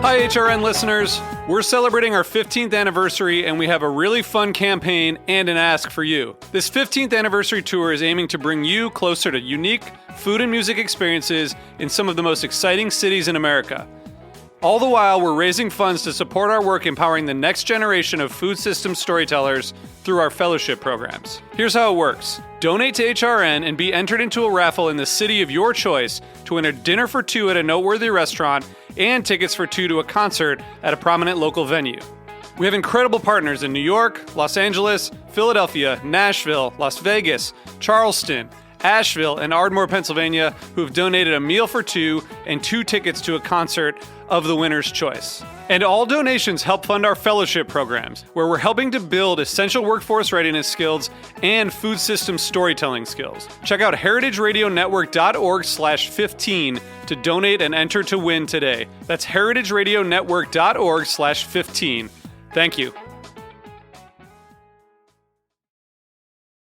Hi, HRN listeners. We're celebrating our 15th anniversary, and we have a really fun campaign and an ask for you. This 15th anniversary tour is aiming to bring you closer to unique food and music experiences in some of the most exciting cities in America. All the while, we're raising funds to support our work empowering the next generation of food systems storytellers through our fellowship programs. Here's how it works. Donate to HRN and be entered into a raffle in the city of your choice to win a dinner for two at a noteworthy restaurant and tickets for two to a concert at a prominent local venue. We have incredible partners in New York, Los Angeles, Philadelphia, Nashville, Las Vegas, Charleston, Asheville, and Ardmore, Pennsylvania, who have donated a meal for two and two tickets to a concert of the winner's choice. And all donations help fund our fellowship programs, where we're helping to build essential workforce readiness skills and food system storytelling skills. Check out heritageradionetwork.org/15 to donate and enter to win today. That's heritageradionetwork.org/15. Thank you.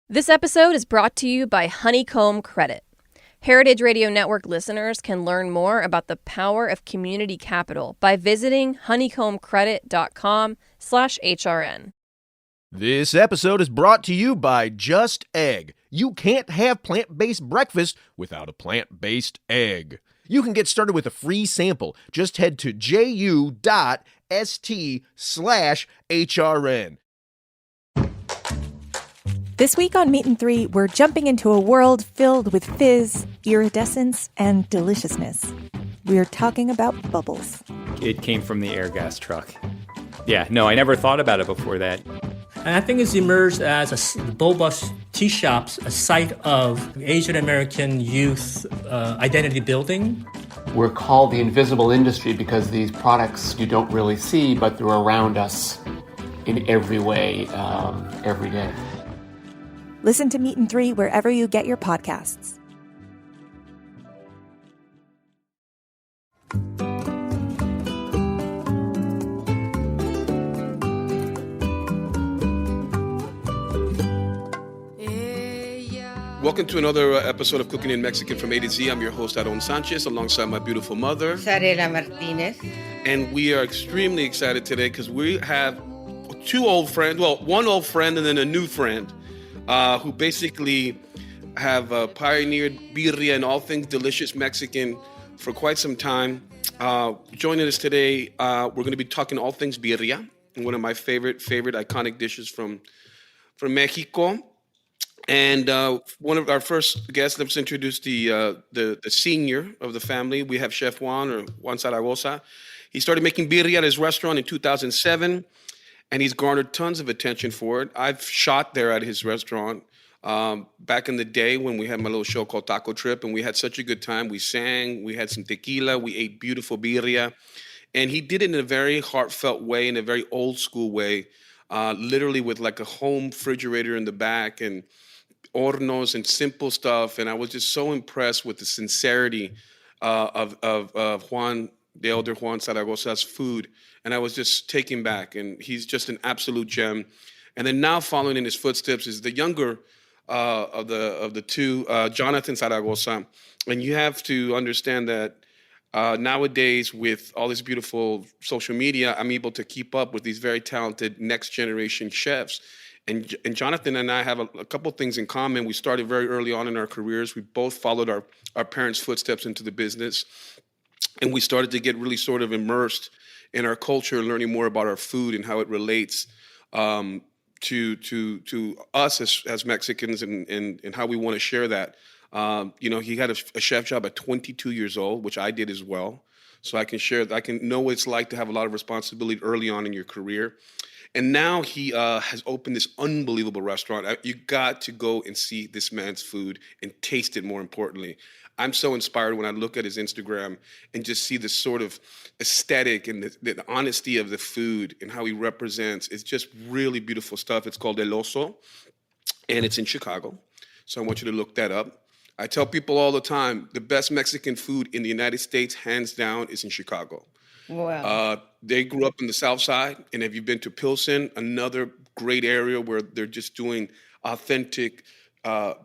This episode is brought to you by Honeycomb Credit. Heritage Radio Network listeners can learn more about the power of community capital by visiting honeycombcredit.com/HRN. This episode is brought to you by Just Egg. You can't have plant-based breakfast without a plant-based egg. You can get started with a free sample. Just head to ju.st/HRN. This week on Meat and Three, we're jumping into a world filled with fizz, iridescence, and deliciousness. We're talking about bubbles. It came from the air gas truck. Yeah, no, I never thought about it before that. And I think it's emerged as boba tea shops, a site of Asian American youth identity building. We're called the invisible industry because these products you don't really see, but they're around us in every way, every day. Listen to Meat and Three wherever you get your podcasts. Welcome to another episode of Cooking in Mexican from A to Z. I'm your host, Aaron Sanchez, alongside my beautiful mother, Sarela Martinez. And we are extremely excited today because we have two old friends, well, one old friend and then a new friend, who basically have pioneered birria and all things delicious Mexican for quite some time. Joining us today, we're going to be talking all things birria, one of my favorite iconic dishes from Mexico. And one of our first guests, let's introduce the senior of the family. We have Chef Juan Zaragoza. He started making birria at his restaurant in 2007. And he's garnered tons of attention for it. I've shot there at his restaurant back in the day when we had my little show called Taco Trip, and we had such a good time. We sang, we had some tequila, we ate beautiful birria. And he did it in a very heartfelt way, in a very old school way, literally with like a home refrigerator in the back and hornos and simple stuff. And I was just so impressed with the sincerity of Juan, the elder Juan Zaragoza's food. And I was just taken back, and he's just an absolute gem. And then now following in his footsteps is the younger of the two, Jonathan Zaragoza. And you have to understand that nowadays with all this beautiful social media, I'm able to keep up with these very talented next generation chefs. And Jonathan and I have a couple things in common. We started very early on in our careers. We both followed our parents' footsteps into the business. And we started to get really sort of immersed in our culture, learning more about our food and how it relates to us as Mexicans and how we want to share that. He had a chef job at 22 years old, which I did as well. So I can know what it's like to have a lot of responsibility early on in your career. And now he has opened this unbelievable restaurant. You got to go and see this man's food and taste it, more importantly. I'm so inspired when I look at his Instagram and just see the sort of aesthetic and the honesty of the food and how he represents. It's just really beautiful stuff. It's called El Oso, and it's in Chicago. So I want you to look that up. I tell people all the time, the best Mexican food in the United States, hands down, is in Chicago. Wow. They grew up in the South Side, and if you've been to Pilsen, another great area where they're just doing authentic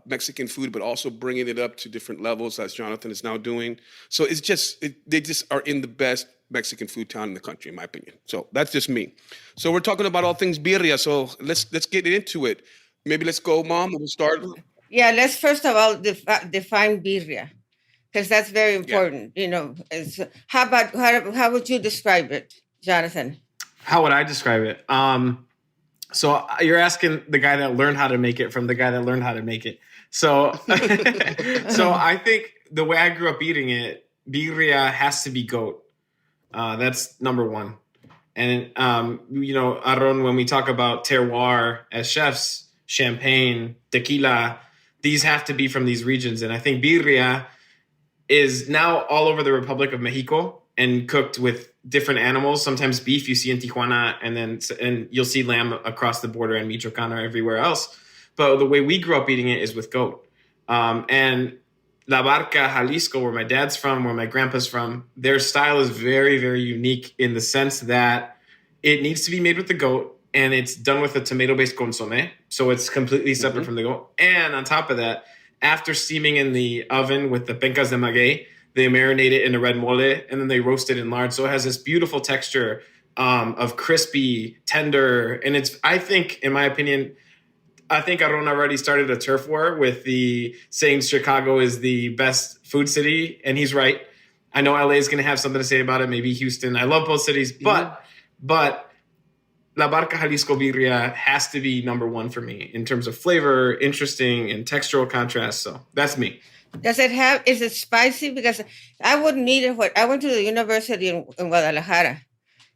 Mexican food, but also bringing it up to different levels as Jonathan is now doing. So it's just, they just are in the best Mexican food town in the country, in my opinion. So that's just me. So we're talking about all things birria. So let's get into it. Maybe let's go, Mom. We'll start. Yeah, let's first of all define birria, because that's very important. How would you describe it, Jonathan? How would I describe it? So you're asking the guy that learned how to make it from the guy that learned how to make it. So, so I think the way I grew up eating it, birria has to be goat. That's number one. And, Aaron, when we talk about terroir as chefs, champagne, tequila, these have to be from these regions. And I think birria is now all over the Republic of Mexico and cooked with different animals. Sometimes beef you see in Tijuana, and you'll see lamb across the border in Michoacan or everywhere else. But the way we grew up eating it is with goat. And La Barca, Jalisco, where my dad's from, where my grandpa's from, their style is very, very unique in the sense that it needs to be made with the goat, and it's done with a tomato-based consomé. So it's completely separate from the goat. And on top of that, after steaming in the oven with the pencas de maguey, they marinate it in a red mole, and then they roast it in lard. So it has this beautiful texture of crispy, tender. And I think, in my opinion, Aaron already started a turf war with the saying Chicago is the best food city. And he's right. I know LA is going to have something to say about it. Maybe Houston. I love both cities. But La Barca Jalisco Birria has to be number one for me in terms of flavor, interesting, and textural contrast. So that's me. Is it spicy? Because I wouldn't eat it. I went to the university in Guadalajara,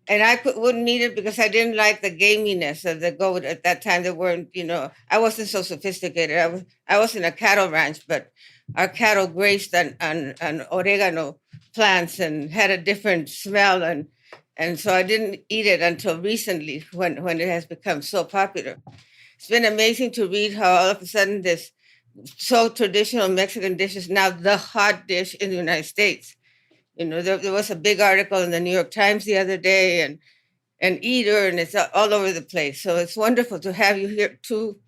and I wouldn't eat it because I didn't like the gaminess of the goat at that time. They weren't, I wasn't so sophisticated. I was in a cattle ranch, but our cattle grazed on oregano plants and had a different smell, and so I didn't eat it until recently when it has become so popular. It's been amazing to read how all of a sudden this so traditional Mexican dish is now the hot dish in the United States. There was a big article in the New York Times the other day, and Eater, and it's all over the place. So it's wonderful to have you here, to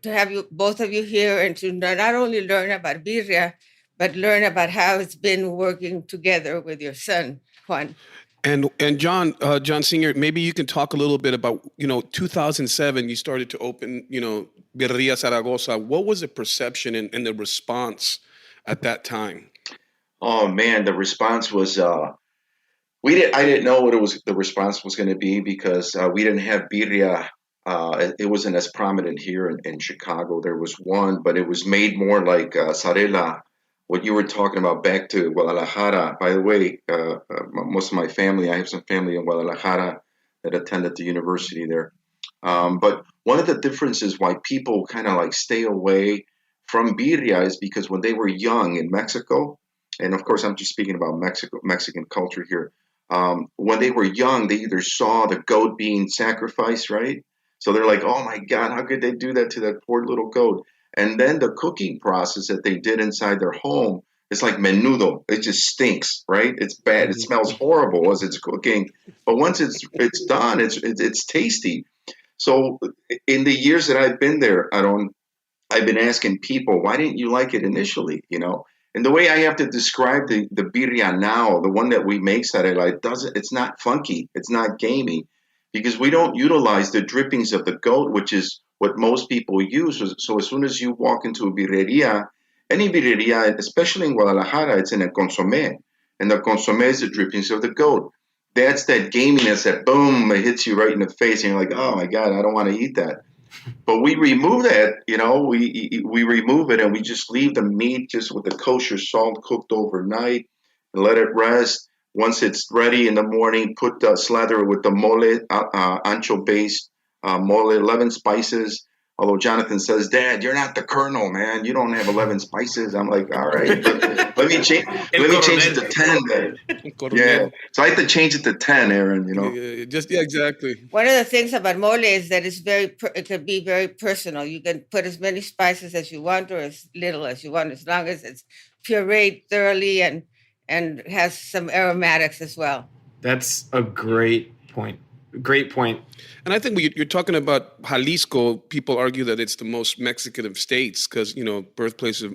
have both of you here, and to not only learn about birria, but learn about how it's been working together with your son, Juan. And John Senior, maybe you can talk a little bit about, 2007, you started to open, Birria Zaragoza. What was the perception and the response at that time? Oh man, the response was I didn't know what the response was going to be because we didn't have birria. It wasn't as prominent here in Chicago. There was one, but it was made more like sarela. What you were talking about back to Guadalajara. By the way, most of my family, I have some family in Guadalajara that attended the university there. But one of the differences why people kind of like stay away from birria is because when they were young in Mexico, and of course I'm just speaking about Mexican culture here, when they were young, they either saw the goat being sacrificed, right? So they're like, oh my God, how could they do that to that poor little goat? And then the cooking process that they did inside their home, it's like menudo. It just stinks, right? It's bad. It smells horrible as it's cooking. But once it's done, it's tasty. So in the years that I've been there, I've been asking people, why didn't you like it initially? And the way I have to describe the birria now, the one that we make, Sarela, it's not funky. It's not gamey because we don't utilize the drippings of the goat, which is what most people use. So as soon as you walk into a birreria, any birreria, especially in Guadalajara, it's in a consomé. And the consomé is the drippings of the goat. That's that gaminess that, boom, it hits you right in the face. And you're like, oh, my God, I don't want to eat that. But we remove that, we remove it and we just leave the meat just with the kosher salt cooked overnight and let it rest. Once it's ready in the morning, slather it with the mole, ancho-based mole, 11 spices. Although Jonathan says, Dad, you're not the colonel, man. You don't have 11 spices. I'm like, all right, but let me change it to 10 then. Yeah. So I have to change it to 10, Aaron, Yeah, exactly. One of the things about mole is that it can be very personal. You can put as many spices as you want or as little as you want, as long as it's pureed thoroughly and has some aromatics as well. That's a great point. Great point. And I think when you're talking about Jalisco, people argue that it's the most Mexican of states because, birthplace of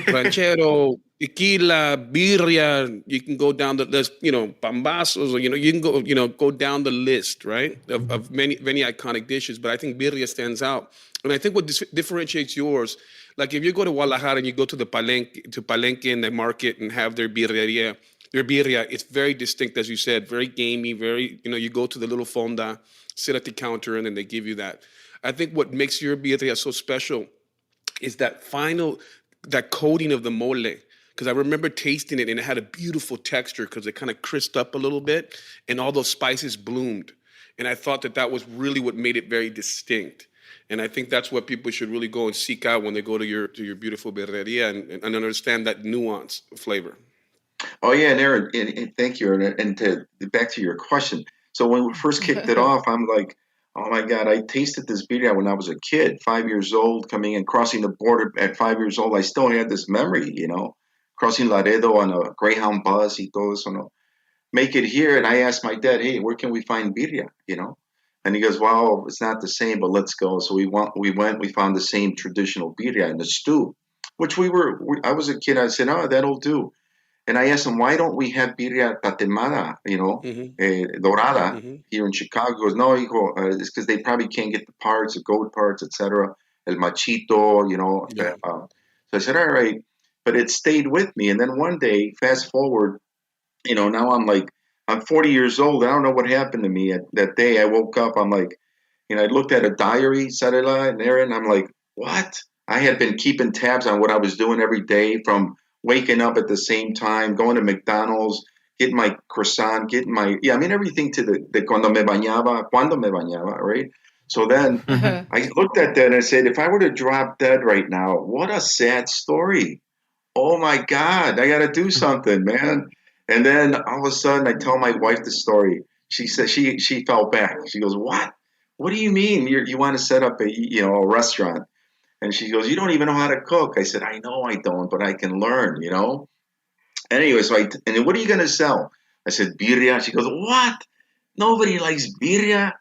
ranchero, tequila, birria. You can go down the list, pambazos, or, you can go down the list, right, of many, many iconic dishes. But I think birria stands out. And I think what differentiates yours, like if you go to Guadalajara and you go to the Palenque in the market and have their birria, it's very distinct, as you said, very gamey, very, you go to the little fonda, sit at the counter, and then they give you that. I think what makes your birria so special is that coating of the mole. Because I remember tasting it, and it had a beautiful texture because it kind of crisped up a little bit, and all those spices bloomed. And I thought that was really what made it very distinct. And I think that's what people should really go and seek out when they go to your beautiful birreria and understand that nuance of flavor. Oh yeah, and Aaron, and thank you, Aaron. And back to your question. So when we first kicked it off, I'm like, oh my God, I tasted this birria when I was a kid, 5 years old, coming in, crossing the border at 5 years old. I still had this memory, crossing Laredo on a Greyhound bus, y todo eso, no. Make it here, and I asked my dad, hey, where can we find birria, And he goes, well, it's not the same, but let's go. So we went, we found the same traditional birria in the stew, which I was a kid, I said, oh, that'll do. And I asked him, why don't we have birria tatemada, dorada, here in Chicago? He goes, no, it's because they probably can't get the parts, the goat parts, etc. El machito, Yeah. So I said, all right. But it stayed with me. And then one day, fast forward, now I'm 40 years old. I don't know what happened to me. That day I woke up, I'm like, I looked at a diary, Sarela and Aaron, I'm like, what? I had been keeping tabs on what I was doing every day, from waking up at the same time, going to McDonald's, getting my croissant, everything to the cuando me bañaba, right? So then I looked at that and I said, if I were to drop dead right now, what a sad story. Oh my God, I got to do something, man. And then all of a sudden I tell my wife the story. She said she fell back. She goes, what? What do you mean you want to set up a restaurant? And she goes, you don't even know how to cook. I said, I know I don't, but I can learn, Anyway, and what are you going to sell? I said, birria. She goes, what? Nobody likes birria,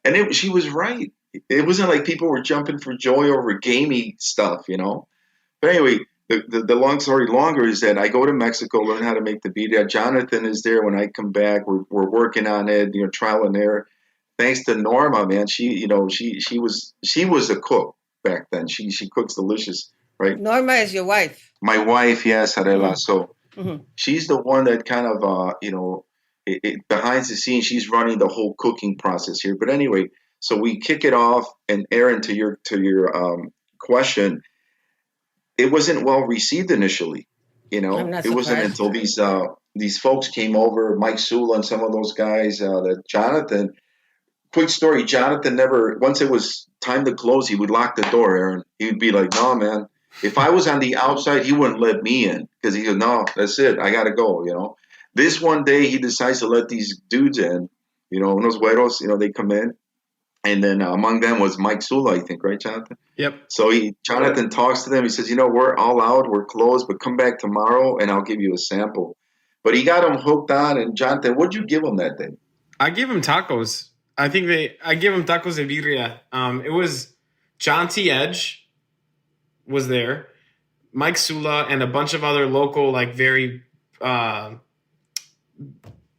And she was right. It wasn't like people were jumping for joy over gamey stuff, But anyway, the long story longer is that I go to Mexico, learn how to make the birria. Jonathan is there when I come back. We're working on it, trial and error. Thanks to Norma, man. She was a cook back then. She cooks delicious, right? Norma is your wife. My wife, yes, Arela. So she's the one that kind of, behind the scenes, she's running the whole cooking process here. But anyway, so we kick it off, and Aaron, to your question, it wasn't well received initially. It wasn't until these folks came over, Mike Sula and some of those guys, that Jonathan. Quick story, Jonathan once it was time to close, he would lock the door, Aaron. He would be like, no, man. If I was on the outside, he wouldn't let me in because he goes, no, that's it. I got to go, This one day, he decides to let these dudes in, unos güeros, they come in. And then among them was Mike Sula, I think, right, Jonathan? Yep. So Jonathan talks to them. He says, we're all out. We're closed, but come back tomorrow, and I'll give you a sample. But he got them hooked on. And Jonathan, what'd you give them that day? I gave him tacos. I give him tacos de birria. It was John T. Edge was there, Mike Sula, and a bunch of other local, very,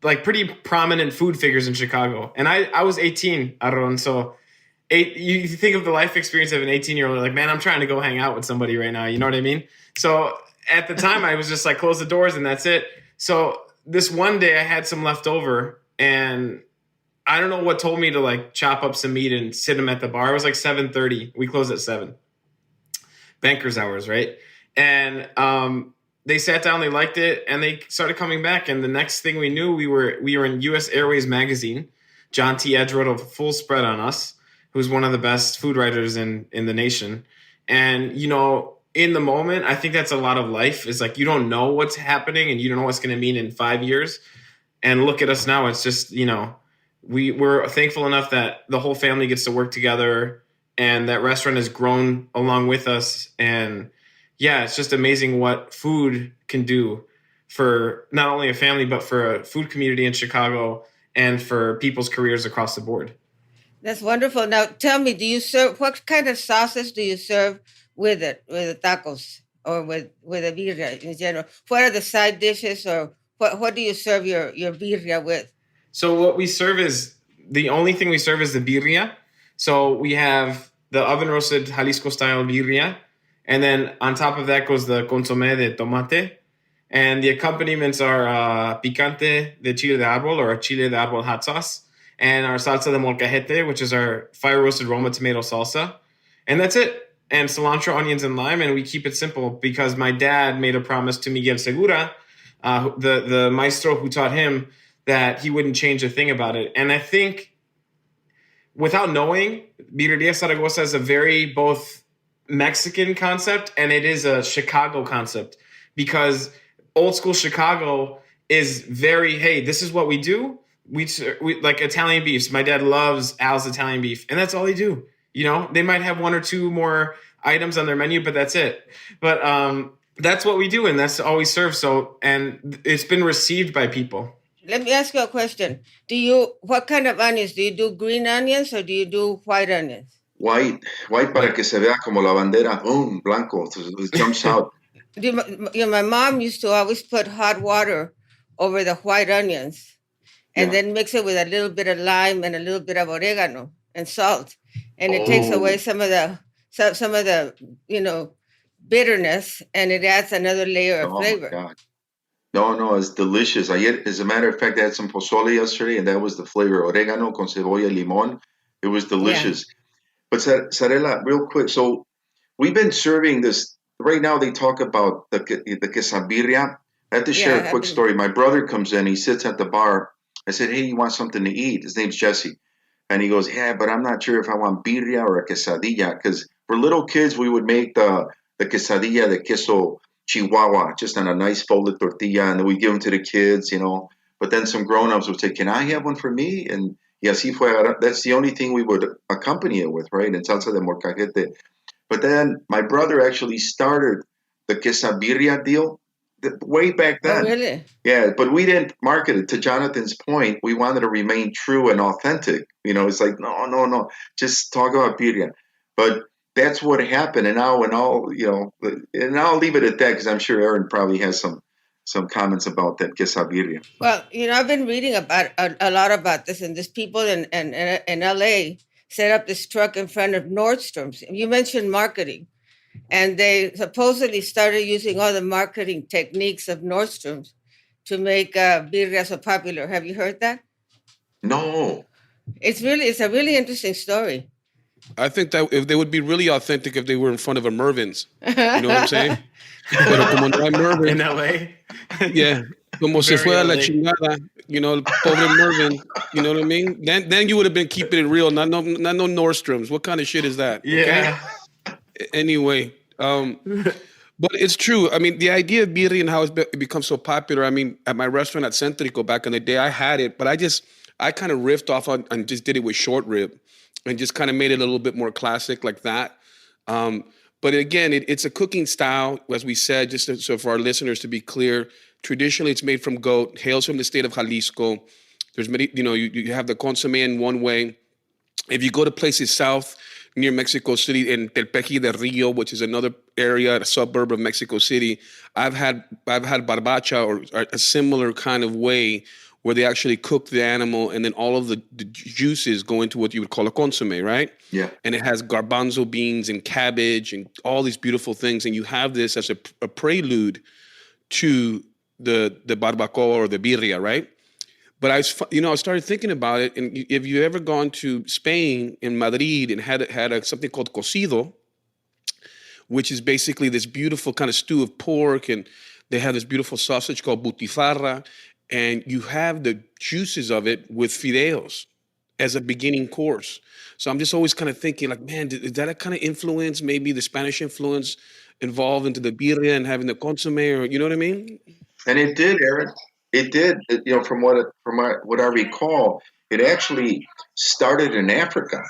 pretty prominent food figures in Chicago. And I was 18, Aaron. So you think of the life experience of an 18-year-old, like, man, I'm trying to go hang out with somebody right now. You know what I mean? So at the time, I was just like, close the doors and that's it. So this one day I had some left over, and I don't know what told me to chop up some meat and sit them at the bar. It was 7:30. We closed at 7. Banker's hours, right? And they sat down, they liked it, and they started coming back. And the next thing we knew, we were in U.S. Airways magazine. John T. Edge wrote a full spread on us, who's one of the best food writers in the nation. And, in the moment, I think that's a lot of life. It's you don't know what's happening, and you don't know what's going to mean in 5 years. And look at us now. It's just, we're thankful enough that the whole family gets to work together, and that restaurant has grown along with us. And yeah, it's just amazing what food can do for not only a family, but for a food community in Chicago. and for people's careers across the board. That's wonderful. Now, tell me, what kind of sauces do you serve with it, with the tacos or with a birria in general? What are the side dishes, or what do you serve your birria with? So what we serve is, the only thing we serve is the birria. So we have the oven roasted Jalisco style birria. And then on top of that goes the consomé de tomate. And the accompaniments are picante de chile de árbol, or chile de árbol hot sauce, and our salsa de molcajete, which is our fire roasted Roma tomato salsa. And that's it. And cilantro, onions, and lime. And we keep it simple because my dad made a promise to Miguel Segura, the maestro who taught him, that he wouldn't change a thing about it. And I think, without knowing, Birria Zaragoza is a very both Mexican concept and it is a Chicago concept, because old school Chicago is very, hey, this is what we do. We like Italian beefs. My dad loves Al's Italian beef, and that's all they do. You know, they might have one or two more items on their menu, but that's it. But that's what we do, and that's all we serve. So, and it's been received by people. Let me ask you a question. What kind of onions? Do you do green onions or do you do white onions? White para que se vea como la bandera, boom, blanco, it jumps out. My mom used to always put hot water over the white onions and then mix it with a little bit of lime and a little bit of oregano and salt. And it takes away some of the bitterness, and it adds another layer of flavor. My God. No, it's delicious. As a matter of fact, I had some pozole yesterday, and that was the flavor, oregano con cebolla limón. It was delicious. Yeah. But Sarela, real quick, so we've been serving this. Right now they talk about the quesabirria. I have to share a quick story. My brother comes in, he sits at the bar. I said, hey, you want something to eat? His name's Jesse. And he goes, yeah, but I'm not sure if I want birria or a quesadilla. Because for little kids, we would make the quesadilla de queso Chihuahua, just on a nice folded tortilla, and then we give them to the kids, But then some grown-ups would say, can I have one for me? And yes, that's the only thing we would accompany it with, right? And salsa de molcajete. But then my brother actually started the quesabirria deal way back then. Oh, really? Yeah, but we didn't market it. To Jonathan's point, we wanted to remain true and authentic. It's like, no, just talk about birria. But that's what happened, and I'll leave it at that because I'm sure Aaron probably has some comments about that quesabirria. Well, I've been reading about a lot about this, and these people in LA set up this truck in front of Nordstrom's. You mentioned marketing, and they supposedly started using all the marketing techniques of Nordstrom's to make birria so popular. Have you heard that? No. It's a really interesting story. I think that if they would be really authentic if they were in front of a Mervin's. You know what I'm saying? Pero como no hay Mervin. In LA? Yeah. Como se fue a la chingada, el pobre Mervin. You know what I mean? Then you would have been keeping it real, not no Nordstrom's. What kind of shit is that? Yeah. Okay? Anyway, but it's true. I mean, the idea of birria and how it's become so popular. I mean, at my restaurant at Centrico back in the day, I had it, but I kind of riffed off on and just did it with short rib. And just kind of made it a little bit more classic like that. But again, it's a cooking style, as we said, so for our listeners to be clear, traditionally it's made from goat, hails from the state of Jalisco. There's many, you have the consomé in one way. If you go to places south near Mexico City, in Telpeji de Rio, which is another area, a suburb of Mexico City, I've had barbacha or a similar kind of way where they actually cook the animal and then all of the juices go into what you would call a consomé, right? Yeah. And it has garbanzo beans and cabbage and all these beautiful things. And you have this as a prelude to the barbacoa or the birria, right? But I started thinking about it. And if you ever gone to Spain, in Madrid, and had something called cocido, which is basically this beautiful kind of stew of pork, and they have this beautiful sausage called butifarra, and you have the juices of it with fideos as a beginning course. So I'm just always kind of thinking like, man, is that a kind of influence, maybe the Spanish influence involved into the birria and having the consomé, or you know what I mean? And it did, Aaron. It did. From what I recall, it actually started in Africa.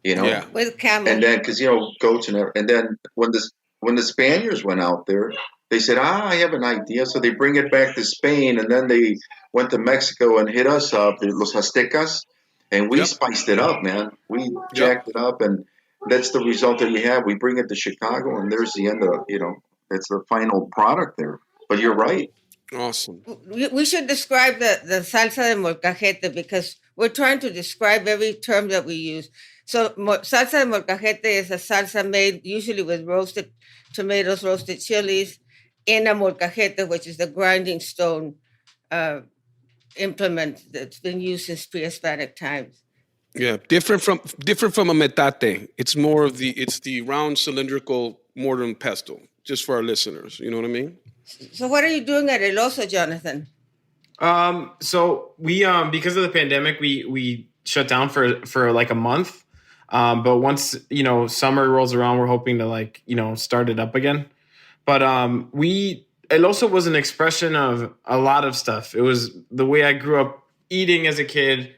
Yeah. With camel. And then, because goats and then when the Spaniards went out there, they said, I have an idea. So they bring it back to Spain, and then they went to Mexico and hit us up, Los Aztecas, and we spiced it up, man. We jacked it up, and that's the result that we have. We bring it to Chicago, and there's the end of, that's the final product there. But you're right. Awesome. We should describe the salsa de molcajete, because we're trying to describe every term that we use. So salsa de molcajete is a salsa made usually with roasted tomatoes, roasted chilies, in a molcajete, which is the grinding stone implement that's been used since pre-Hispanic times. Yeah, different from a metate. It's more of the round cylindrical mortar and pestle. Just for our listeners, you know what I mean? So what are you doing at El Oso, Jonathan? So we because of the pandemic, we shut down for like a month. But once summer rolls around, we're hoping to start it up again. But it also was an expression of a lot of stuff. It was the way I grew up eating as a kid,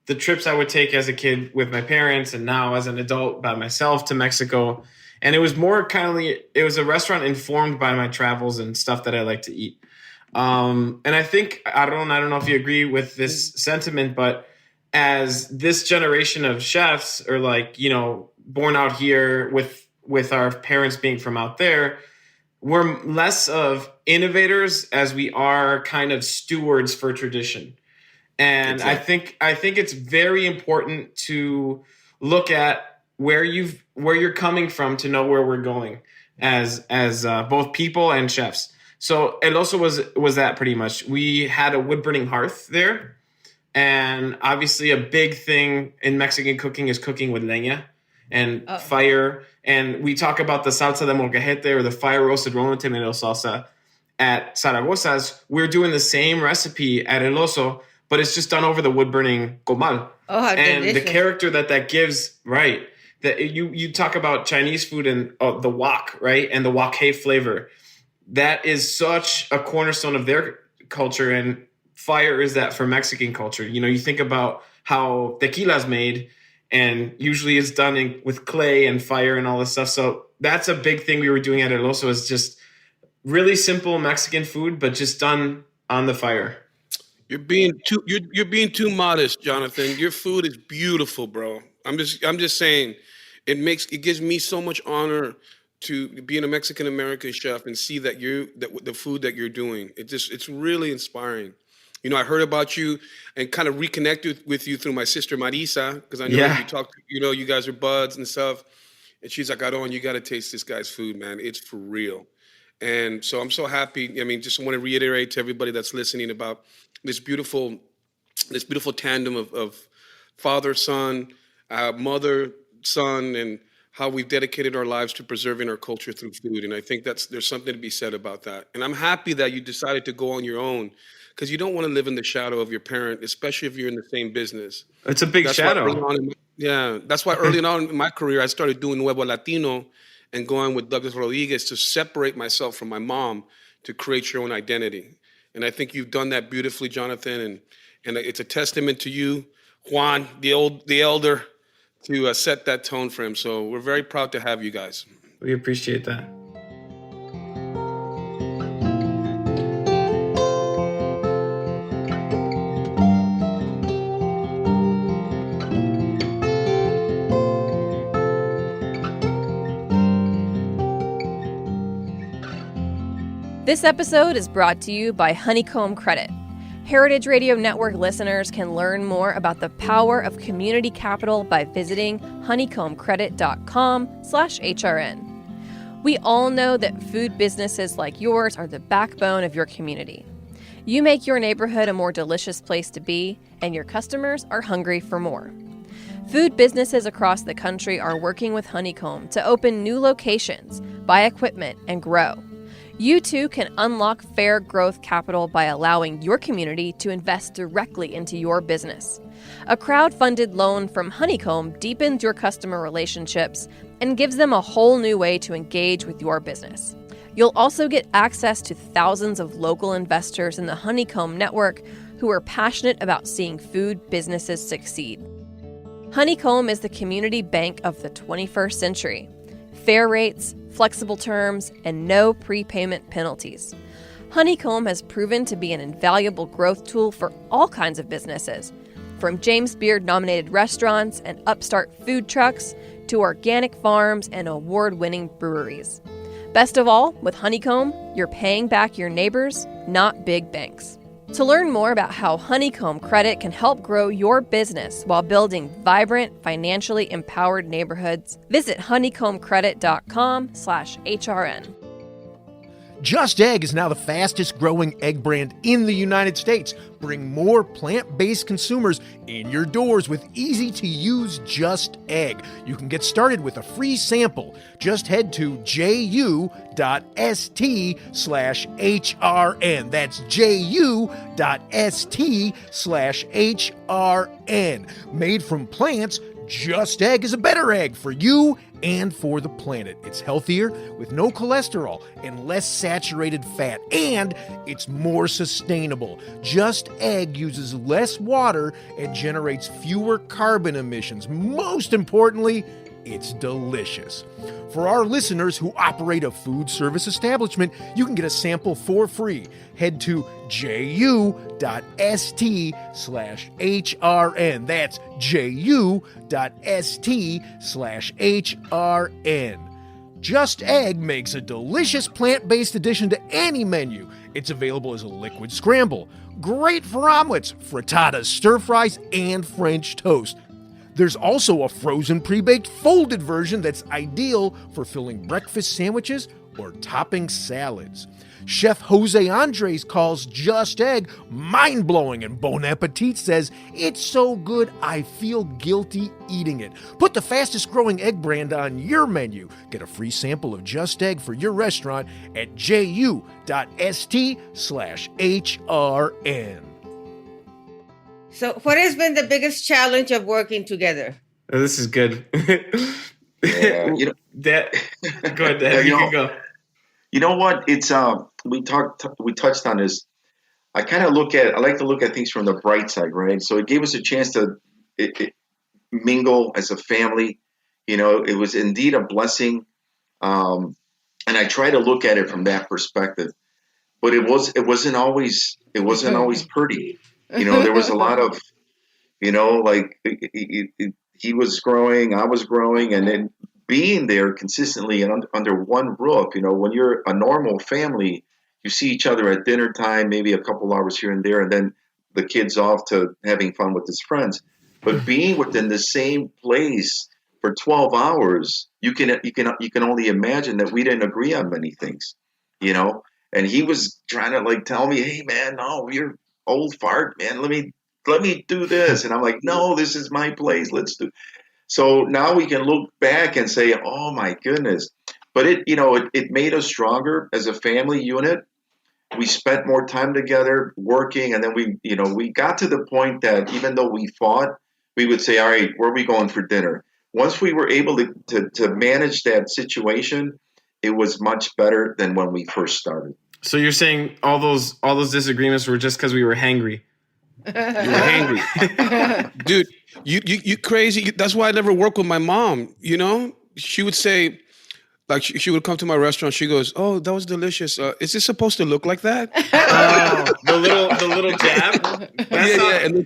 the trips I would take as a kid with my parents, and now as an adult by myself to Mexico. And it was more it was a restaurant informed by my travels and stuff that I like to eat. And I think, I don't know if you agree with this sentiment, but as this generation of chefs are born out here with our parents being from out there, we're less of innovators as we are kind of stewards for tradition. And exactly. I think it's very important to look at where you're coming from to know where we're going as both people and chefs. So El Oso was that pretty much. We had a wood burning hearth there, and obviously a big thing in Mexican cooking is cooking with leña and fire. And we talk about the salsa de molcajete, or the fire roasted rolled tomato salsa at Zaragoza's. We're doing the same recipe at El Oso, but it's just done over the wood burning comal. Oh, how and delicious. The character that gives, right? That you talk about Chinese food and the wok, right? And the wok hay flavor. That is such a cornerstone of their culture, and fire is that for Mexican culture. You think about how tequila is made, and usually it's done with clay and fire and all this stuff. So that's a big thing we were doing at El Oso, is just really simple Mexican food, but just done on the fire. You're being too modest, Jonathan. Your food is beautiful, bro. I'm just saying, it gives me so much honor to being a Mexican American chef and see that the food that you're doing. It's really inspiring. I heard about you and kind of reconnected with you through my sister Marisa, because I know you talk. You guys are buds and stuff. And she's like, Aron, you got to taste this guy's food, man. It's for real. And so I'm so happy. I mean, just want to reiterate to everybody that's listening about this beautiful tandem of father, son, mother, son, and how we've dedicated our lives to preserving our culture through food. And I think there's something to be said about that. And I'm happy that you decided to go on your own, because you don't want to live in the shadow of your parent, especially if you're in the same business. It's a big shadow. That's why early on in my career, I started doing Nuevo Latino and going with Douglas Rodriguez to separate myself from my mom to create your own identity. And I think you've done that beautifully, Jonathan. And it's a testament to you, Juan, the elder, to set that tone for him. So we're very proud to have you guys. We appreciate that. This episode is brought to you by Honeycomb Credit. Heritage Radio Network listeners can learn more about the power of community capital by visiting honeycombcredit.com/HRN. We all know that food businesses like yours are the backbone of your community. You make your neighborhood a more delicious place to be, and your customers are hungry for more. Food businesses across the country are working with Honeycomb to open new locations, buy equipment, and grow. You too can unlock fair growth capital by allowing your community to invest directly into your business. A crowd-funded loan from Honeycomb deepens your customer relationships and gives them a whole new way to engage with your business. You'll also get access to thousands of local investors in the Honeycomb network who are passionate about seeing food businesses succeed. Honeycomb is the community bank of the 21st century. Fair rates, flexible terms, and no prepayment penalties. Honeycomb has proven to be an invaluable growth tool for all kinds of businesses, from James Beard-nominated restaurants and upstart food trucks to organic farms and award-winning breweries. Best of all, with Honeycomb, you're paying back your neighbors, not big banks. To learn more about how Honeycomb Credit can help grow your business while building vibrant, financially empowered neighborhoods, visit honeycombcredit.com/HRN. Just Egg is now the fastest growing egg brand in the United States. Bring more plant-based consumers in your doors with easy-to-use Just Egg. You can get started with a free sample. Just head to ju.st/HRN. That's ju.st/HRN. Made from plants, Just Egg is a better egg for you and for the planet. It's healthier with no cholesterol and less saturated fat, and it's more sustainable. Just Egg uses less water and generates fewer carbon emissions. Most importantly, it's delicious. For our listeners who operate a food service establishment, you can get a sample for free. Head to ju.st/HRN. That's ju.st/HRN. Just Egg makes a delicious plant-based addition to any menu. It's available as a liquid scramble. Great for omelets, frittatas, stir-fries, and French toast. There's also a frozen pre-baked folded version that's ideal for filling breakfast sandwiches or topping salads. Chef Jose Andres calls Just Egg mind-blowing, and Bon Appetit says, "It's so good I feel guilty eating it." Put the fastest growing egg brand on your menu. Get a free sample of Just Egg for your restaurant at ju.st/HRN. So, what has been the biggest challenge of working together? Oh, this is good. Yeah, Go ahead, Dad. You can go. You know what? It's we touched on this. I like to look at things from the bright side, right? So it gave us a chance to mingle as a family. You know, it was indeed a blessing, and I try to look at it from that perspective. But it wasn't always pretty. You know, there was a lot of, you know, like he was growing, I was growing, and then being there consistently and under one roof. You know, when you're a normal family, you see each other at dinner time, maybe a couple hours here and there, and then the kid's off to having fun with his friends. But being within the same place for 12 hours, you can only imagine that we didn't agree on many things, you know. And he was trying to like tell me, "Hey man, no, you're old fart, man. Let me do this." And I'm like, "No, this is my place. Let's do." So now we can look back and say, "Oh my goodness." But it made us stronger as a family unit. We spent more time together working, and then we got to the point that even though we fought, we would say, "All right, where are we going for dinner?" Once we were able to manage that situation, it was much better than when we first started. So you're saying all those disagreements were just because we were hangry? You were hangry. Dude, you crazy. That's why I never worked with my mom, you know? She would say, like, she would come to my restaurant. She goes, "Oh, that was delicious. Is this supposed to look like that?" The little jab?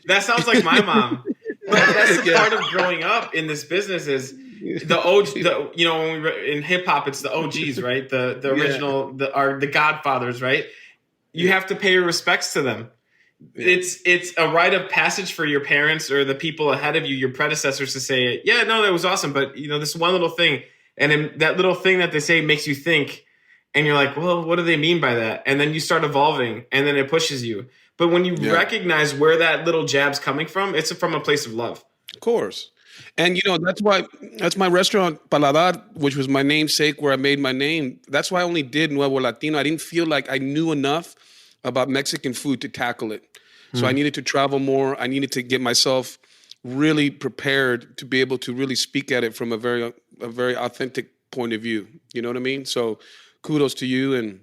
That sounds like my mom. But that's part of growing up in this business is the when we were in hip hop, it's the OGs, right? The original, the Godfathers, right? You have to pay your respects to them. It's a rite of passage for your parents or the people ahead of you, your predecessors, to say, "Yeah, no, that was awesome, but this one little thing," and then that little thing that they say makes you think, and you're like, "Well, what do they mean by that?" And then you start evolving, and then it pushes you. But when you recognize where that little jab's coming from, it's from a place of love. Of course. And, that's my restaurant, Paladar, which was my namesake, where I made my name. That's why I only did Nuevo Latino. I didn't feel like I knew enough about Mexican food to tackle it. So I needed to travel more. I needed to get myself really prepared to be able to really speak at it from a very authentic point of view. You know what I mean? So kudos to you. And,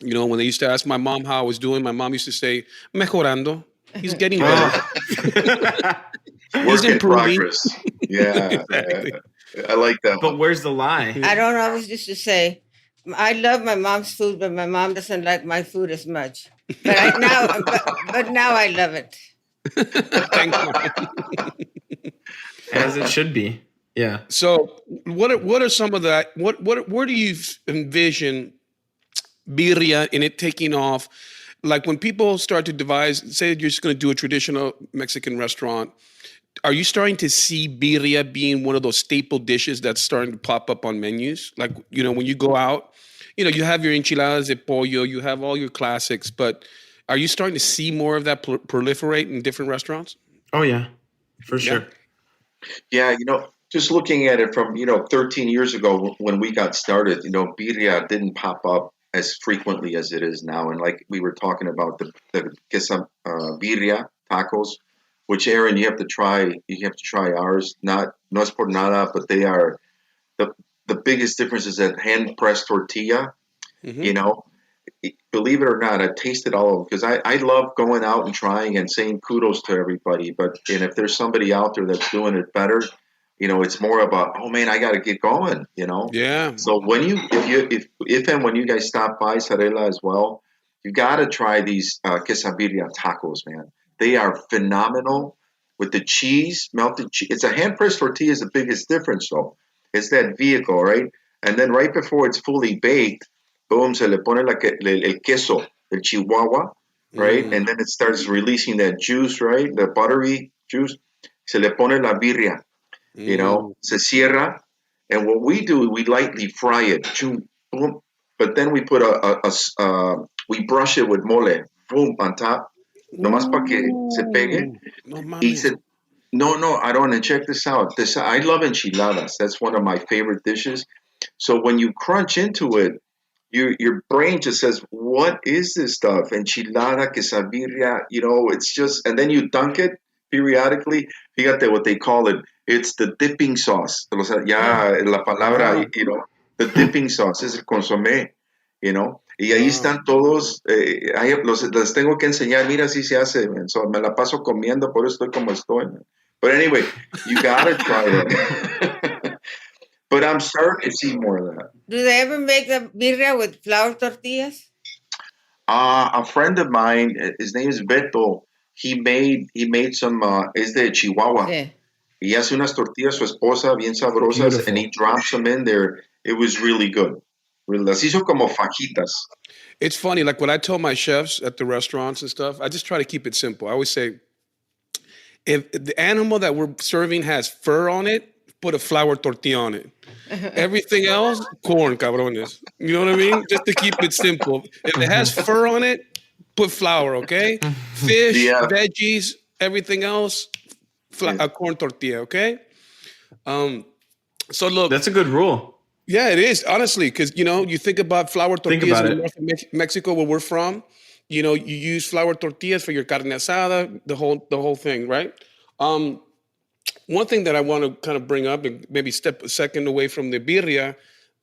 when they used to ask my mom how I was doing, my mom used to say, "Mejorando." He's getting better. Work in progress. Yeah. Exactly. I like that But one. where's the lie? I don't always used to say, I love my mom's food, but my mom doesn't like my food as much. But now I love it. Thank you. As it should be. Yeah. So, what are some of that? Where do you envision birria in it taking off? Like when people start to devise, say you're just going to do a traditional Mexican restaurant, are you starting to see birria being one of those staple dishes that's starting to pop up on menus? Like, when you go out, you have your enchiladas de pollo, you have all your classics, but are you starting to see more of that proliferate in different restaurants? Oh, yeah, for sure. Yeah, just looking at it from 13 years ago when we got started, birria didn't pop up as frequently as it is now. And like we were talking about the birria tacos, which Aaron, you have to try. You have to try ours. No es por nada, but they are the biggest difference is that hand pressed tortilla. Believe it or not, I've tasted all of them because I love going out and trying and saying kudos to everybody. And if there's somebody out there that's doing it better, it's more about, oh man, I got to get going. Yeah. So when when you guys stop by Sarela as well, you got to try these quesabirria tacos, man. They are phenomenal with the cheese, melted cheese. It's a hand pressed tortilla is the biggest difference, though. It's that vehicle, right? And then right before it's fully baked, boom, se le pone el queso, el chihuahua, right? And then it starts releasing that juice, right? The buttery juice. Se le pone la birria, se cierra. And what we do, we lightly fry it, boom. But then we put we brush it with mole, boom, on top, nomás para que se pegue. No, I don't. And check this out. I love enchiladas. That's one of my favorite dishes. So when you crunch into it, your brain just says, "What is this stuff?" Enchilada, quesabirria. It's just, and then you dunk it periodically. Fíjate what they call it. It's the dipping sauce. O sea, la palabra, the dipping sauce es el consomé. Y ahí están todos. Les tengo que enseñar. Mira, así se hace. Man. So me la paso comiendo, por eso estoy como estoy. Man. But anyway, you gotta try it. But I'm starting to see more of that. Do they ever make the birria with flour tortillas? A friend of mine, his name is Beto. He made some. Es de Chihuahua. Yeah. Y hace unas tortillas su esposa bien sabrosas, beautiful. And he drops them in there. It was really good. Las hizo como fajitas. It's funny, like when I tell my chefs at the restaurants and stuff, I just try to keep it simple. I always say, if the animal that we're serving has fur on it, put a flour tortilla on it. Everything else, corn, cabrones. You know what I mean? Just to keep it simple. If it has fur on it, put flour, okay? Fish, veggies, everything else, a corn tortilla, okay? So look. That's a good rule. Yeah, it is, honestly, because, you think about flour tortillas in North Mexico, where we're from. You use flour tortillas for your carne asada, the whole thing, right? One thing that I want to kind of bring up and maybe step a second away from the birria,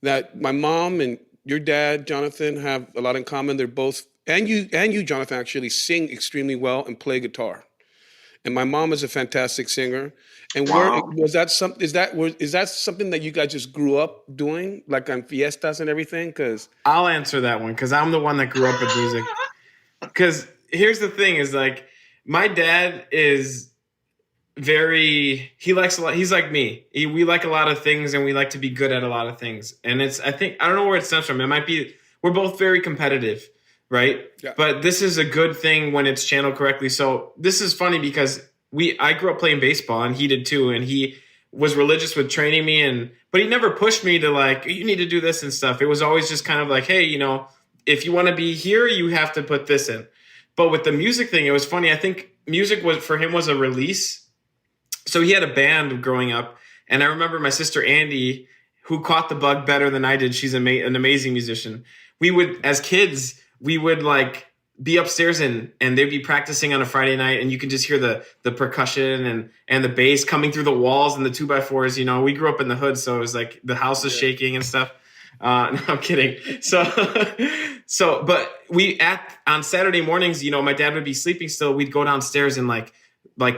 that my mom and your dad, Jonathan, have a lot in common. They're both, and you, Jonathan, actually sing extremely well and play guitar. And my mom is a fantastic singer. And wow. Is that something that you guys just grew up doing, like on fiestas and everything? Because I'll answer that one because I'm the one that grew up with music. Because here's the thing: is like my dad is he likes a lot. He's like me. We like a lot of things, and we like to be good at a lot of things. And I don't know where it stems from. It might be we're both very competitive, right? Yeah. But this is a good thing when it's channeled correctly. So this is funny because I grew up playing baseball and he did too. And he was religious with training me but he never pushed me to like, you need to do this and stuff. It was always just kind of like, hey, if you want to be here, you have to put this in. But with the music thing, it was funny. I think music for him was a release. So he had a band growing up. And I remember my sister, Andy, who caught the bug better than I did. She's an amazing musician. As kids, we would like be upstairs and they'd be practicing on a Friday night and you can just hear the percussion and the bass coming through the walls and the 2x4s. We grew up in the hood, so it was like the house is shaking and stuff. No, I'm kidding. But on Saturday mornings, my dad would be sleeping still. We'd go downstairs and like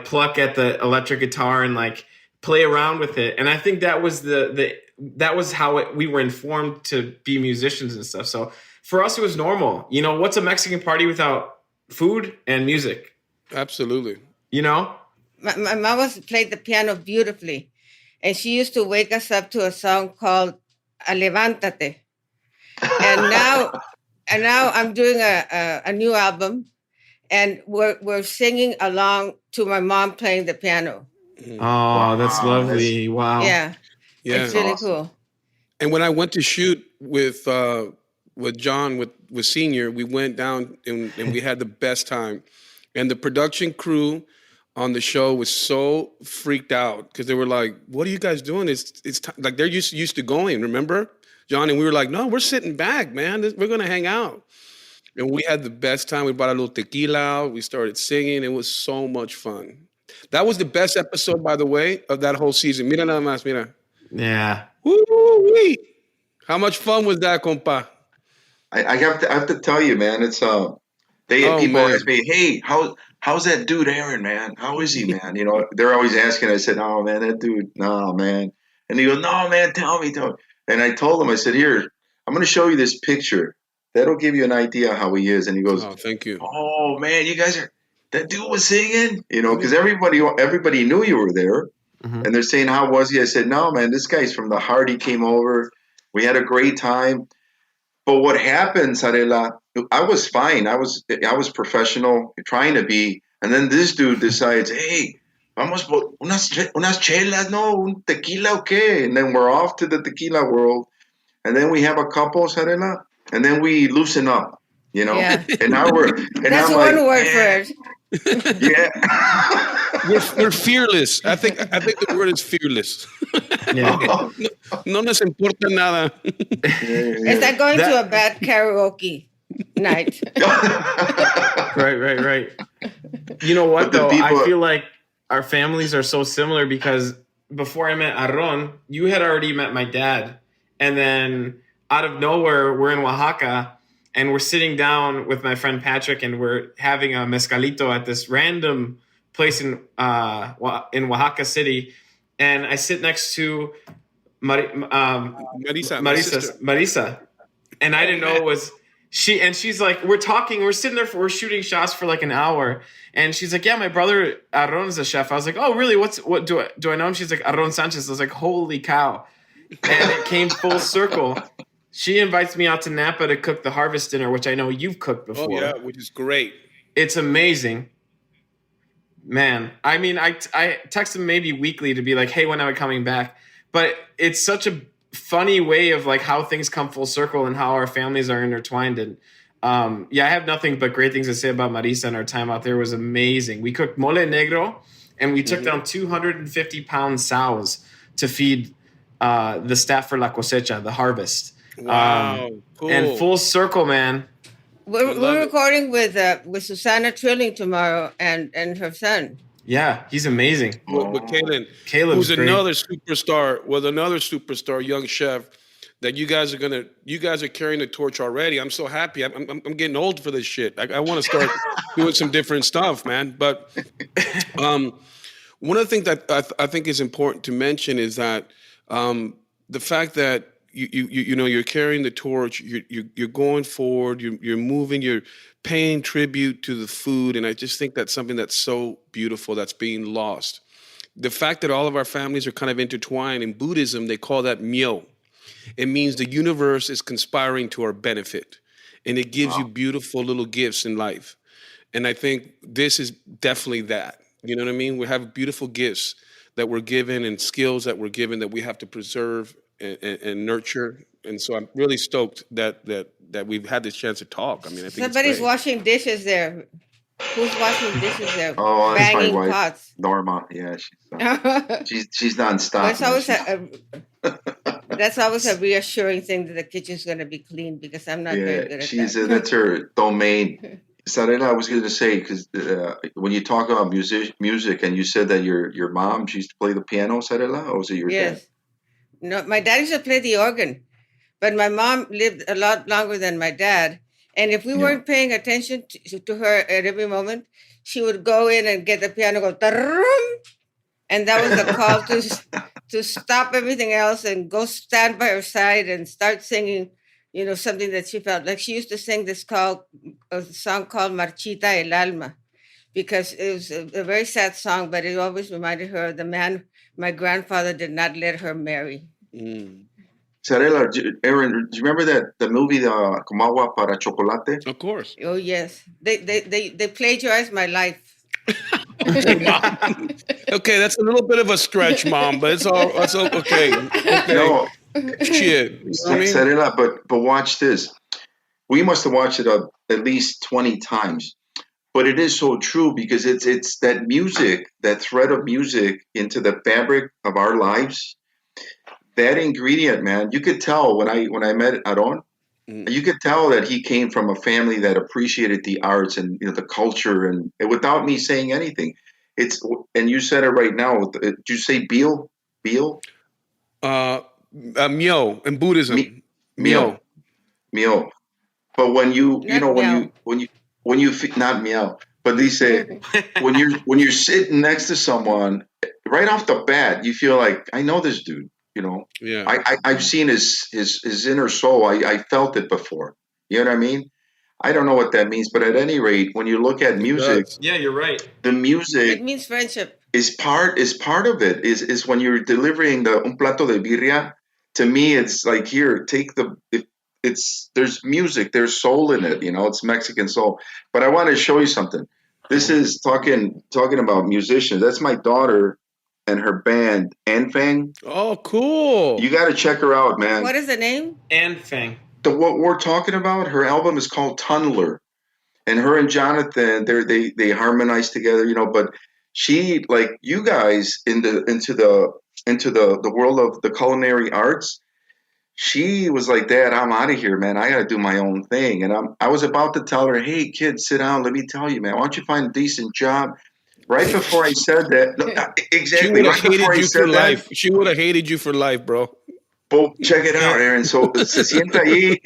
pluck at the electric guitar and like play around with it. And I think that was that was how we were informed to be musicians and stuff. So for us, it was normal. You know, what's a Mexican party without food and music? Absolutely. You know? My mom played the piano beautifully. And she used to wake us up to a song called Levántate. And now I'm doing a new album, and we're singing along to my mom playing the piano. Oh, that's lovely. Wow. Yeah. It's really cool. And when I went to shoot with John with Senior, we went down and we had the best time. And the production crew on the show was so freaked out because they were like, "What are you guys doing? It's like they're used to going." Remember, John? And we were like, "No, we're sitting back, man. We're gonna hang out." And we had the best time. We brought a little tequila out. We started singing. It was so much fun. That was the best episode, by the way, of that whole season. Mira nada más, mira. Yeah. Woo-wee. How much fun was that, compa? I have to tell you, man. It's people ask me, "Hey, how's that dude Aaron, man? How is he, man?" You know, they're always asking. I said, "Oh man, that dude, no man." And he goes, "No man, tell me." And I told him, I said, "Here, I'm going to show you this picture. That'll give you an idea how he is." And he goes, "Oh, thank you." "Oh man, you guys that dude was singing, you know, because everybody knew you were there." Mm-hmm. And they're saying, "How was he?" I said, "No, man, this guy's from the heart. He came over. We had a great time." But what happened, Sarela, I was fine. I was professional, trying to be. And then this dude decides, "Hey, vamos por unas chelas, no, un tequila, okay?" And then we're off to the tequila world. And then we have a couple, Sarela, and then we loosen up, you know. Yeah. And now that's I'm one like, word for it. Yeah. We're fearless. I think the word is fearless. Yeah. No nos importa nada. It's like going to a bad karaoke night. Right. You know what, though? I feel like our families are so similar because before I met Aron, you had already met my dad. And then out of nowhere, we're in Oaxaca. And we're sitting down with my friend Patrick, and we're having a mezcalito at this random place in Oaxaca City. And I sit next to Marisa. And I didn't know it was she. And she's like, we're talking, we're sitting there, we're shooting shots for like an hour. And she's like, "Yeah, my brother Aron is a chef." I was like, "Oh, really? What do I know him?" She's like, "Aron Sanchez." I was like, "Holy cow!" And it came full circle. She invites me out to Napa to cook the harvest dinner, which I know you've cooked before. Oh, yeah, which is great. It's amazing. Man, I mean, I text him maybe weekly to be like, "Hey, when am I coming back?" But it's such a funny way of like how things come full circle and how our families are intertwined. And I have nothing but great things to say about Marisa, and our time out there was amazing. We cooked mole negro, and we took down 250-pound sows to feed the staff for La Cosecha, the harvest. Wow, cool. And full circle, man. We're recording with Susanna Trilling tomorrow and her son. Yeah, he's amazing. With Caleb's who's great. another superstar, young chef that you guys are carrying the torch already. I'm so happy. I'm getting old for this shit. I want to start doing some different stuff, man. But one of the things that I think is important to mention is that the fact that you know, you're carrying the torch, you're going forward, you're moving, you're paying tribute to the food, and I just think that's something that's so beautiful that's being lost. The fact that all of our families are kind of intertwined, in Buddhism they call that myo. It means the universe is conspiring to our benefit, and it gives you beautiful little gifts in life. And I think this is definitely that. You know what I mean? We have beautiful gifts that we're given and skills that we're given that we have to preserve and nurture. And so I'm really stoked that we've had this chance to talk. I mean, I think somebody's washing dishes there. Who's washing dishes there? Oh, that's my wife, pots. Norma. Yeah, she's nonstop. That's always a reassuring thing that the kitchen's going to be clean, because I'm not very good at that. That's her domain. Sarela, I was going to say, because when you talk about music, and you said that your mom, she used to play the piano, Sarela, or was it your dad? No, my dad used to play the organ, but my mom lived a lot longer than my dad. And if we weren't paying attention to her at every moment, she would go in and get the piano, go, and that was a call to stop everything else and go stand by her side and start singing, something that she felt like. She used to sing a song called Marchita el Alma, because it was a very sad song, but it always reminded her of the man my grandfather did not let her marry. Sarela, Aaron, do you remember the movie Como Agua para Chocolate? Of course. Oh yes, they plagiarized my life. Okay, that's a little bit of a stretch, Mom, but it's okay. No, shit. You know what I mean? Sarela, but watch this. We must have watched it at least 20 times. But it is so true, because it's that music, that thread of music into the fabric of our lives. That ingredient, man, you could tell when I met Aaron, you could tell that he came from a family that appreciated the arts and the culture, and without me saying anything. And you said it right now. Did you say Beal? Beal? Myo in Buddhism. Myo. But when you not meow, but they say when you're sitting next to someone, right off the bat, you feel like, I know this dude. Yeah. I've seen his inner soul. I felt it before. You know what I mean? I don't know what that means, but at any rate, when you look at music, yeah, you're right. The music, it means friendship. Is part of it. Is when you're delivering un plato de birria. To me, it's like, here, take there's music, there's soul in it. It's Mexican soul. But I want to show you something. This is talking about musicians. That's my daughter and her band, Anfang. Oh, cool. You got to check her out, man. What is the name? Anfang. What we're talking about, her album is called Tunneler. And her and Jonathan, they harmonize together, but she, like you guys, into the world of the culinary arts, she was like, Dad, I'm out of here, man. I got to do my own thing. And I was about to tell her, hey, kid, sit down. Let me tell you, man, why don't you find a decent job? Right before I said that, exactly. Right before I said that, she would have hated you for life, bro. Well, check it out, Aaron. So, se sienta ahí.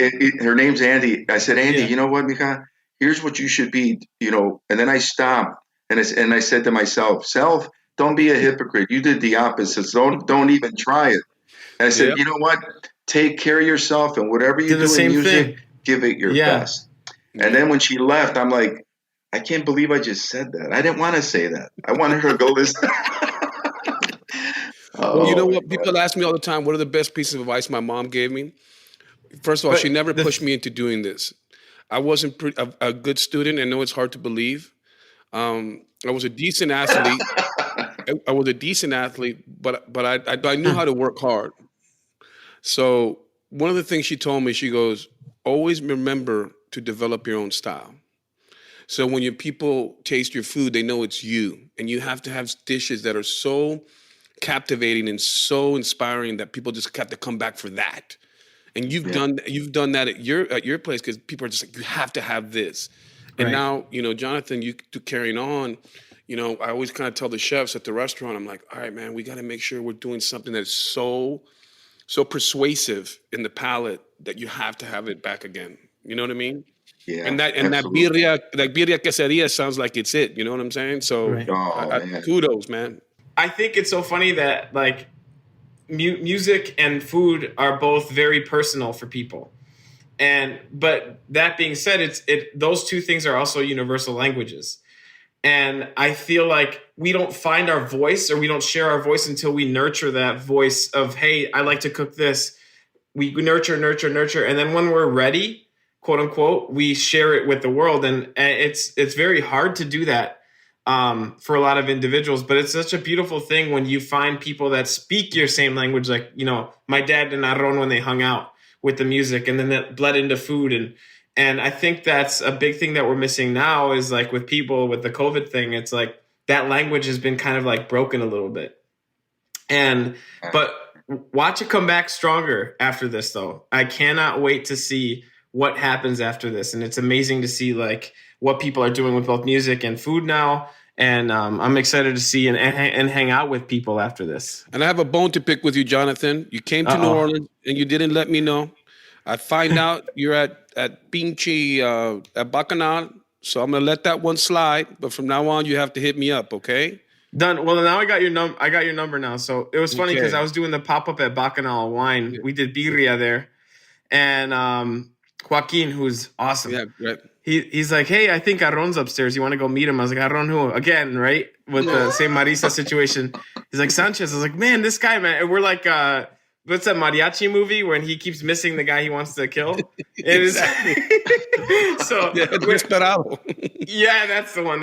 Her name's Andy. I said, Andy, you know what, mija? Here's what you should be, And then I stopped and I said to myself, Self, don't be a hypocrite. You did the opposite. So don't even try it. And I said, you know what? Take care of yourself, and whatever you do in music, give it your best. And then when she left, I'm like, I can't believe I just said that. I didn't want to say that. I wanted her to go listen. Well, you know what? People ask me all the time, what are the best pieces of advice my mom gave me? First of all, she never pushed me into doing this. I wasn't a good student. I know it's hard to believe. I was a decent athlete. But I knew how to work hard. So one of the things she told me, she goes, always remember to develop your own style. So when your people taste your food, they know it's you. And you have to have dishes that are so captivating and so inspiring that people just have to come back for that. And you've done that at your place, because people are just like, you have to have this. And now, Jonathan, you carrying on, I always kind of tell the chefs at the restaurant, I'm like, all right, man, we got to make sure we're doing something that's so persuasive in the palate that you have to have it back again. You know what I mean? Yeah. And that birria quesadilla sounds like it's it. You know what I'm saying? So kudos, man. I think it's so funny that like music and food are both very personal for people. But that being said, those two things are also universal languages. And I feel like we don't find our voice, or we don't share our voice until we nurture that voice of, hey, I like to cook this. We nurture. And then when we're ready, quote unquote, we share it with the world. And it's very hard to do that for a lot of individuals. But it's such a beautiful thing when you find people that speak your same language, like, my dad and Aaron, when they hung out with the music, and then that bled into food. And I think that's a big thing that we're missing now, is like with people with the COVID thing, it's like that language has been kind of like broken a little bit. But watch it come back stronger after this, though. I cannot wait to see what happens after this. And it's amazing to see like what people are doing with both music and food now. And I'm excited to see and hang out with people after this. And I have a bone to pick with you, Jonathan. You came to New Orleans and you didn't let me know. I find out you're at Pinche at Bacanal, so I'm gonna let that one slide. But from now on, you have to hit me up, okay? Done. Well, now I got your number now. So it was funny because I was doing the pop-up at Bacchanal Wine. Yeah. We did birria there. And Joaquin, who's awesome. Yeah, right. He's like, hey, I think Aron's upstairs. You want to go meet him? I was like, Aron who? Again, right? With the same Marisa situation. He's like, Sanchez. I was like, man, this guy, man. And we're like, what's that mariachi movie when he keeps missing the guy he wants to kill? It is. So yeah, that's the one.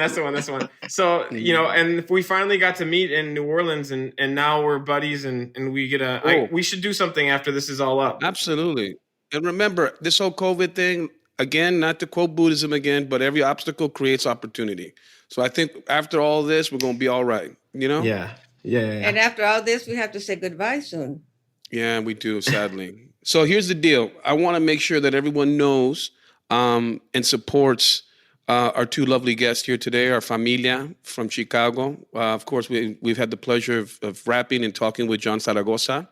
So, and we finally got to meet in New Orleans and now we're buddies and we get we should do something after this is all up. Absolutely. And remember, this whole COVID thing, again, not to quote Buddhism again, but every obstacle creates opportunity. So I think after all this, we're going to be all right, Yeah. And after all this, we have to say goodbye soon. Yeah, we do, sadly. So here's the deal. I want to make sure that everyone knows and supports our two lovely guests here today, our familia from Chicago. Of course, we've had the pleasure of rapping and talking with John Zaragoza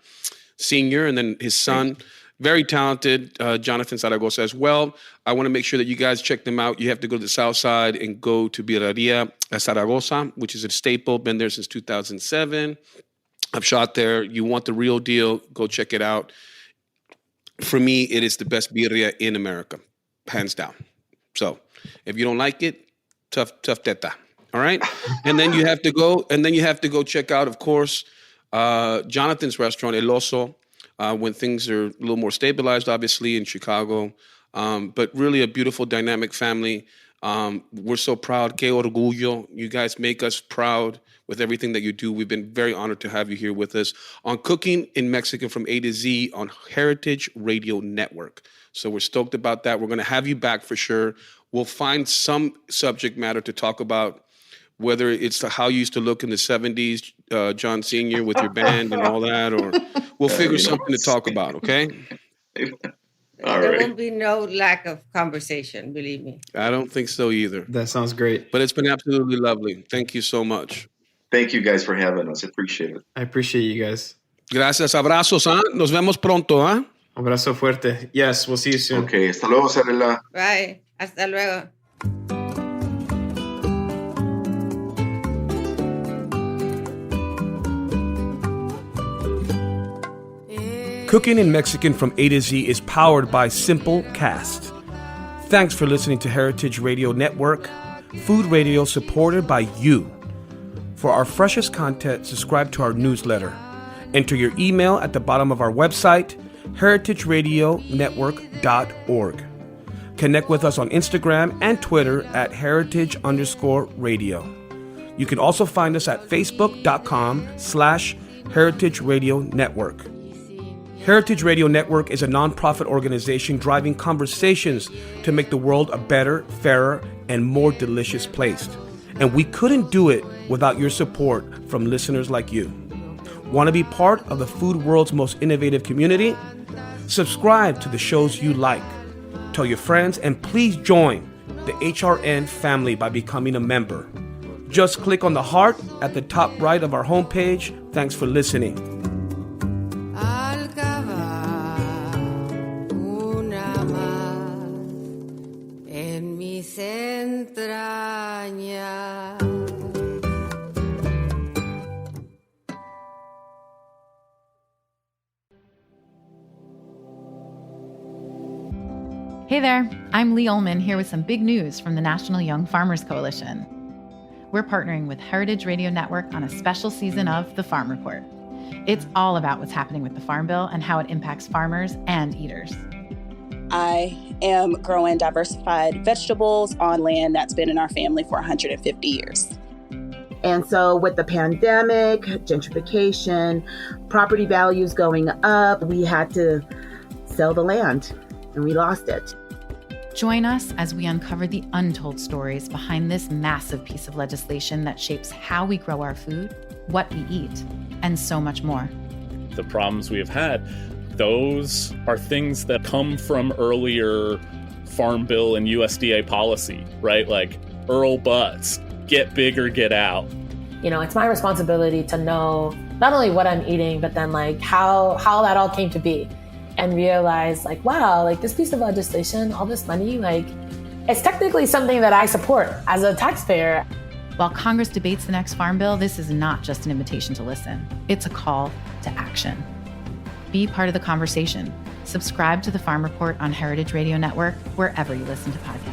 Sr. and then his son, very talented, Jonathan Zaragoza as well. I want to make sure that you guys check them out. You have to go to the South Side and go to Birria Zaragoza, which is a staple, been there since 2007. I've shot there. You want the real deal, go check it out. For me, it is the best birria in America, hands down. So if you don't like it, tough teta. All right? And then you have to go check out, of course, Jonathan's restaurant, El Oso, when things are a little more stabilized, obviously, in Chicago. But really a beautiful, dynamic family. We're so proud. Que orgullo. You guys make us proud with everything that you do. We've been very honored to have you here with us on Cooking in Mexican from A to Z on Heritage Radio Network. So we're stoked about that. We're going to have you back for sure. We'll find some subject matter to talk about, whether it's how you used to look in the 70s, John Sr. with your band and all that, or we'll figure something to talk about, okay? There will be no lack of conversation, believe me. I don't think so either. That sounds great. But it's been absolutely lovely. Thank you so much. Thank you guys for having us. Appreciate it. I appreciate you guys. Gracias. Abrazos, ¿ah? Nos vemos pronto, ¿ah? Abrazo fuerte. Yes, we'll see you soon. Okay, hasta luego, Sarela. Bye. Hasta luego. Cooking in Mexican from A to Z is powered by Simple Cast. Thanks for listening to Heritage Radio Network, food radio supported by you. For our freshest content, subscribe to our newsletter. Enter your email at the bottom of our website, heritageradionetwork.org. Connect with us on Instagram and Twitter at heritage_radio. You can also find us at facebook.com/Heritage Radio Network. Heritage Radio Network is a nonprofit organization driving conversations to make the world a better, fairer, and more delicious place. And we couldn't do it without your support from listeners like you. Want to be part of the food world's most innovative community? Subscribe to the shows you like. Tell your friends, and please join the HRN family by becoming a member. Just click on the heart at the top right of our homepage. Thanks for listening. Hey there, I'm Lee Ullman here with some big news from the National Young Farmers Coalition. We're partnering with Heritage Radio Network on a special season of The Farm Report. It's all about what's happening with the Farm Bill and how it impacts farmers and eaters. I am growing diversified vegetables on land that's been in our family for 150 years. And so with the pandemic, gentrification, property values going up, we had to sell the land and we lost it. Join us as we uncover the untold stories behind this massive piece of legislation that shapes how we grow our food, what we eat, and so much more. The problems we have had, those are things that come from earlier Farm Bill and USDA policy, right? Like Earl Butts, get big or get out. You know, it's my responsibility to know not only what I'm eating, but then like how that all came to be. And realize like, wow, like this piece of legislation, all this money, like it's technically something that I support as a taxpayer. While Congress debates the next farm bill, this is not just an invitation to listen. It's a call to action. Be part of the conversation. Subscribe to the Farm Report on Heritage Radio Network, wherever you listen to podcasts.